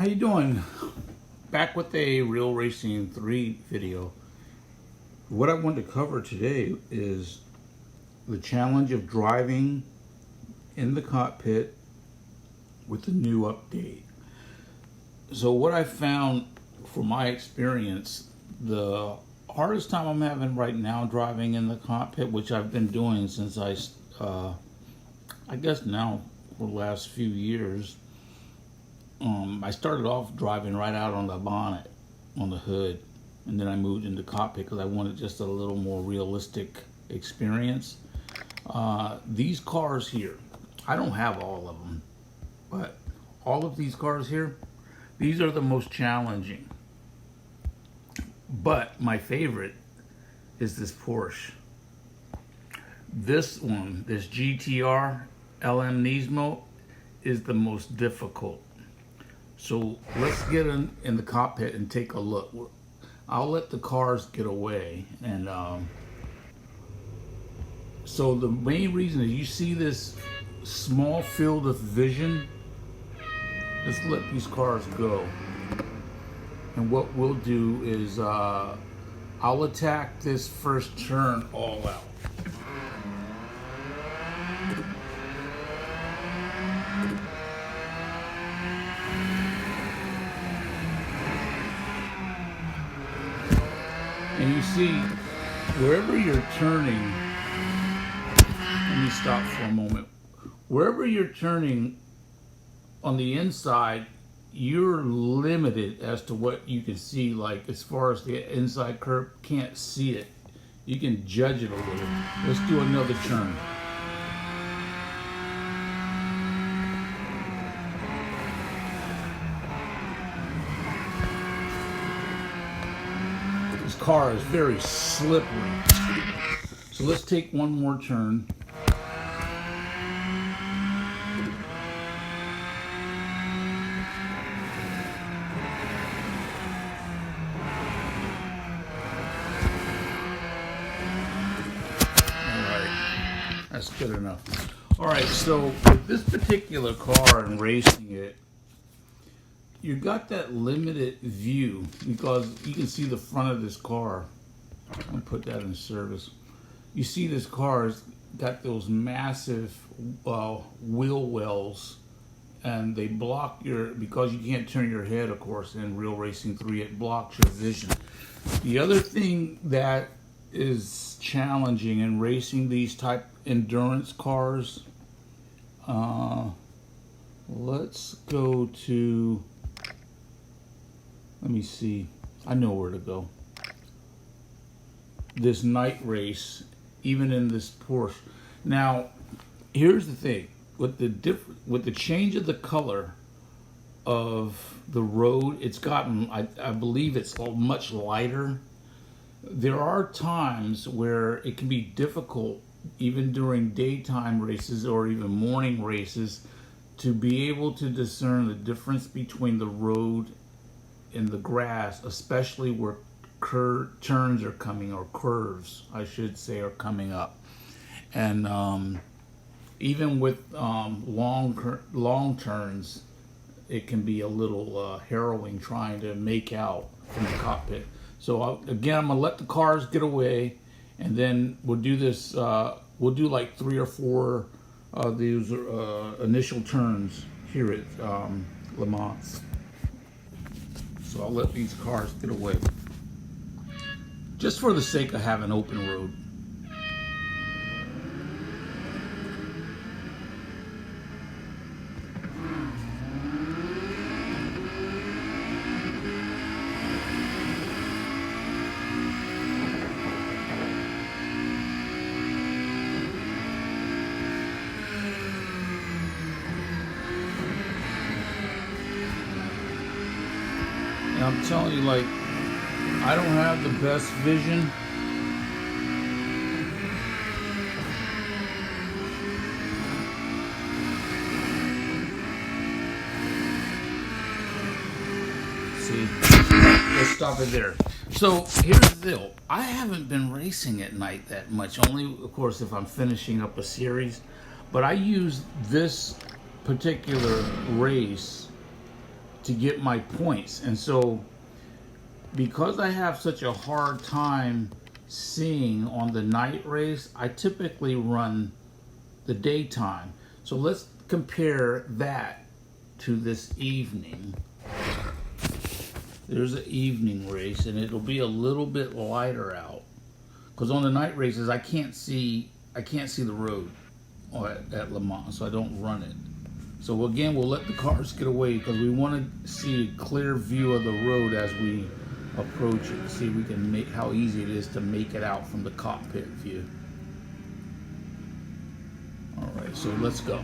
How you doing? Back with a Real Racing 3 video. What I want to cover today is the challenge of driving in the cockpit with the new update. So what I found from my experience, the hardest time I'm having right now driving in the cockpit, which I've been doing since I guess now for the last few years, I started off driving right out on the bonnet, on the hood, and then I moved into cockpit because I wanted just a little more realistic experience. These cars here, I don't have all of them, but all of these cars here, these are the most challenging. But my favorite is this Porsche. This one, this GTR LM Nismo, is the most difficult. So let's get in the cockpit and take a look. I'll let the cars get away. And so the main reason is you see this small field of vision. Let's let these cars go. And what we'll do is I'll attack this first turn all out. And you see, wherever you're turning, let me stop for a moment. Wherever you're turning on the inside, you're limited as to what you can see. Like as far as the inside curve, can't see it. You can judge it a little. Let's do another turn. This car is very slippery. So let's take one more turn. That's good enough. All right, so with this particular car and racing it, you got that limited view because you can see the front of this car. I'm gonna put that in service. You see this car's got those massive wheel wells, and they block your, because you can't turn your head, of course, in Real Racing 3, it blocks your vision. The other thing that is challenging in racing these type endurance cars, let's go to, let me see, I know where to go. This night race, even in this Porsche. Now, here's the thing, with the change of the color of the road, it's gotten, I believe it's much lighter. There are times where it can be difficult, even during daytime races or even morning races, to be able to discern the difference between the road and the grass, especially where turns are coming, or curves, I should say, are coming up. And even with long turns, it can be a little harrowing trying to make out from the cockpit. So again, I'm gonna let the cars get away, and then we'll do this. We'll do like 3 or 4 of these initial turns here at Le Mans. So I'll let these cars get away, just for the sake of having open road. And I'm telling you, like, I don't have the best vision. See, let's stop it there. So here's the deal. I haven't been racing at night that much, only of course if I'm finishing up a series, but I use this particular race to get my points. And so because I have such a hard time seeing on the night race, I typically run the daytime. So let's compare that to this evening. There's an evening race, and it'll be a little bit lighter out. Because on the night races, I can't see the road at Le Mans, so I don't run it. So again, we'll let the cars get away because we want to see a clear view of the road as we approach it. See if we can make how easy it is to make it out from the cockpit view. All right, so let's go.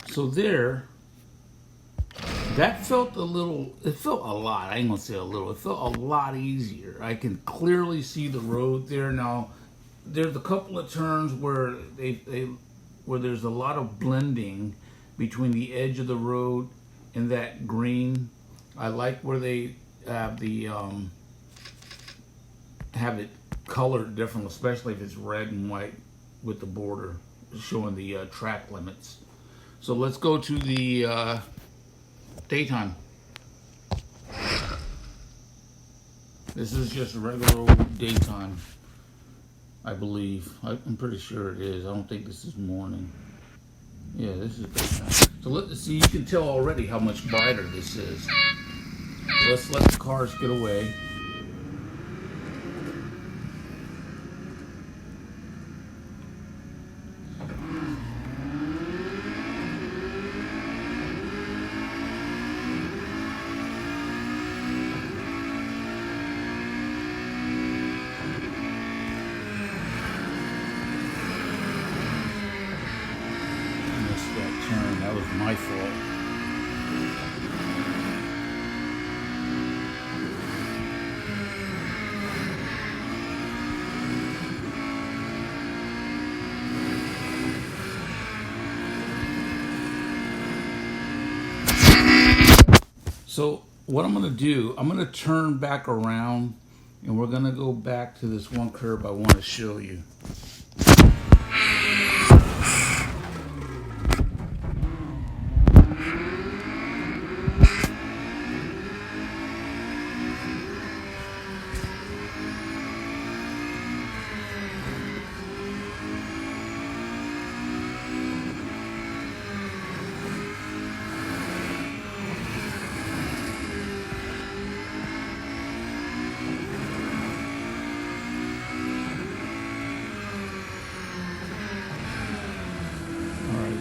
So there, that felt it felt a lot, I ain't gonna say a little, it felt a lot easier. I can clearly see the road there. Now, there's a couple of turns where where there's a lot of blending between the edge of the road and that green. I like where they have have it colored different, especially if it's red and white with the border showing the track limits. So let's go to the daytime. This is just regular old daytime, I believe. I'm pretty sure it is. I don't think this is morning. Yeah, this is daytime. So let's see, you can tell already how much brighter this is. So let's let the cars get away. That was my fault. So what I'm going to do, I'm going to turn back around and we're going to go back to this one curve I want to show you.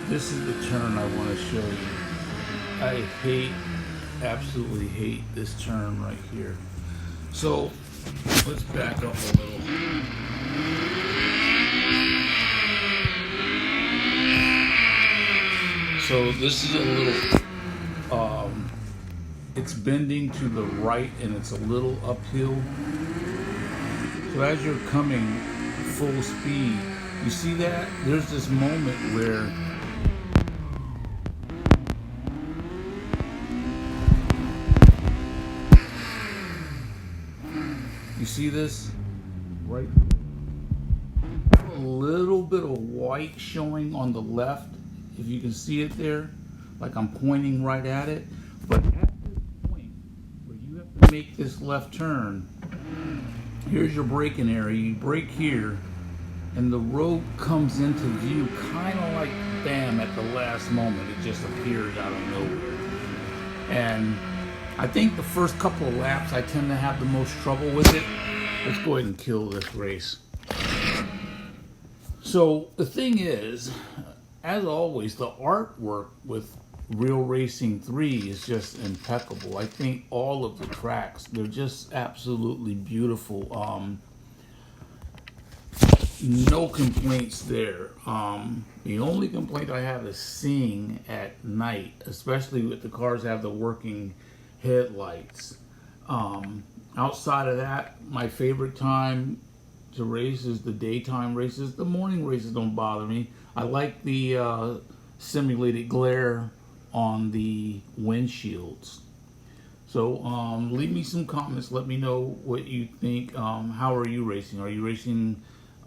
This is the turn I want to show you. I absolutely hate this turn right here. So let's back up a little. So this is a little, it's bending to the right and it's a little uphill. So as you're coming full speed, you see that? There's this moment where you see this? Right? A little bit of white showing on the left, if you can see it there, like I'm pointing right at it. But at this point where you have to make this left turn, here's your braking area. You brake here, and the road comes into view kind of like bam at the last moment. It just appears out of nowhere. And I think the first couple of laps I tend to have the most trouble with it. Let's go ahead and kill this race. So the thing is, as always, the artwork with Real Racing 3 is just impeccable. I think all of the tracks, they're just absolutely beautiful. no complaints there. The only complaint I have is seeing at night, especially with the cars have the working headlights. Outside of that, my favorite time to race is the daytime races. The morning races don't bother me. I like the simulated glare on the windshields. So leave me some comments. Let me know what you think. How are you racing? Are you racing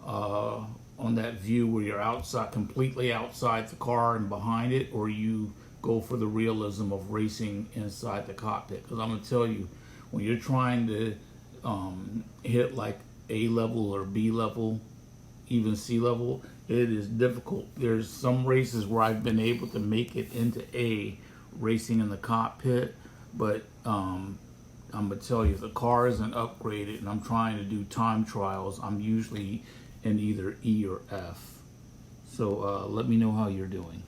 on that view where you're outside, completely outside the car and behind it, or you go for the realism of racing inside the cockpit? Because I'm going to tell you, when you're trying to hit like A level or B level, even C level, it is difficult. There's some races where I've been able to make it into A racing in the cockpit, but I'm gonna tell you, if the car isn't upgraded and I'm trying to do time trials, I'm usually in either E or F. So let me know how you're doing.